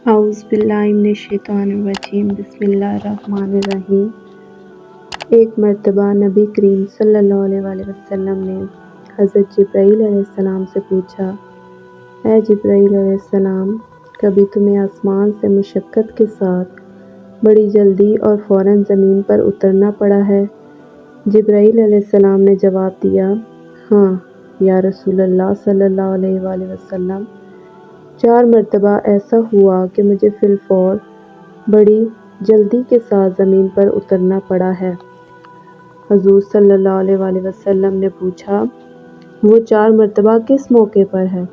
اعوذ باللہ من الشیطان الرجیم بسم اللہ الرحمن الرحیم۔ ایک مرتبہ نبی کریم صلی اللہ علیہ وآلہ وسلم نے حضرت جبرائیل علیہ السلام سے پوچھا، اے جبرائیل علیہ السلام، کبھی تمہیں آسمان سے مشقت کے ساتھ بڑی جلدی اور فوراً زمین پر اترنا پڑا ہے؟ جبرائیل علیہ السلام نے جواب دیا، ہاں یا رسول اللہ صلی اللہ علیہ وآلہ وسلم، 4 مرتبہ ایسا ہوا کہ مجھے فی الفور بڑی جلدی کے ساتھ زمین پر اترنا پڑا ہے۔ حضور صلی اللہ علیہ وآلہ وسلم نے پوچھا، وہ 4 مرتبہ کس موقع پر ہے؟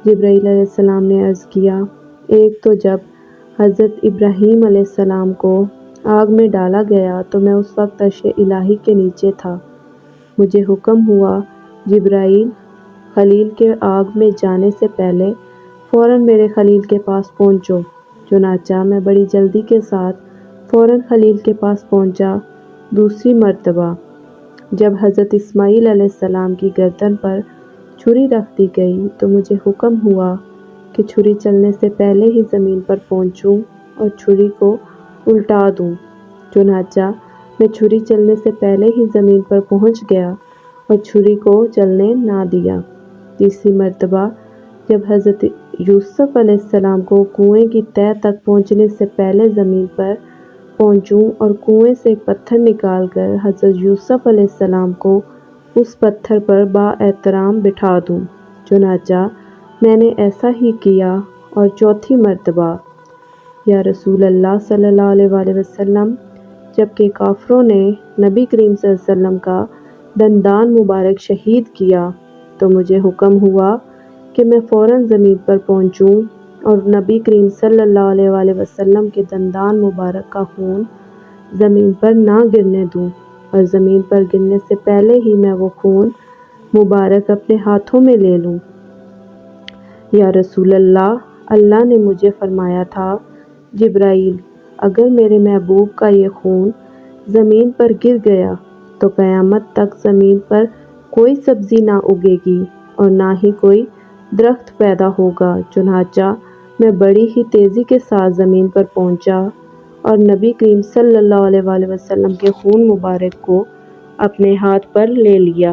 جبرائیل علیہ السلام نے عرض کیا، ایک تو جب حضرت ابراہیم علیہ السلام کو آگ میں ڈالا گیا تو میں اس وقت عرش الہی کے نیچے تھا۔ مجھے حکم ہوا، جبرائیل، خلیل کے آگ میں جانے سے پہلے فوراً میرے خلیل کے پاس پہنچو۔ چنانچہ میں بڑی جلدی کے ساتھ فوراً خلیل کے پاس پہنچا۔ دوسری مرتبہ جب حضرت اسماعیل علیہ السلام کی گردن پر چھری رکھ دی گئی تو مجھے حکم ہوا کہ چھری چلنے سے پہلے ہی زمین پر پہنچوں اور چھری کو الٹا دوں۔ چنانچہ میں چھری چلنے سے پہلے ہی زمین پر پہنچ گیا اور چھری کو چلنے نہ دیا۔ تیسری مرتبہ جب حضرت یوسف علیہ السلام کو کنویں کی تہہ تک پہنچنے سے پہلے زمین پر پہنچوں اور کنویں سے ایک پتھر نکال کر حضرت یوسف علیہ السلام کو اس پتھر پر با احترام بٹھا دوں۔ چنانچہ میں نے ایسا ہی کیا۔ اور چوتھی مرتبہ، یا رسول اللہ صلی اللہ علیہ وآلہ وسلم، جبکہ کافروں نے نبی کریم صلی اللہ علیہ وسلم کا دندان مبارک شہید کیا تو مجھے حکم ہوا کہ میں فوراً زمین پر پہنچوں اور نبی کریم صلی اللہ علیہ وآلہ وسلم کے دندان مبارک کا خون زمین پر نہ گرنے دوں اور زمین پر گرنے سے پہلے ہی میں وہ خون مبارک اپنے ہاتھوں میں لے لوں۔ یا رسول اللہ، اللہ نے مجھے فرمایا تھا، جبرائیل، اگر میرے محبوب کا یہ خون زمین پر گر گیا تو قیامت تک زمین پر کوئی سبزی نہ اگے گی اور نہ ہی کوئی درخت پیدا ہوگا۔ چنانچہ میں بڑی ہی تیزی کے ساتھ زمین پر پہنچا اور نبی کریم صلی اللہ علیہ وآلہ وسلم کے خون مبارک کو اپنے ہاتھ پر لے لیا۔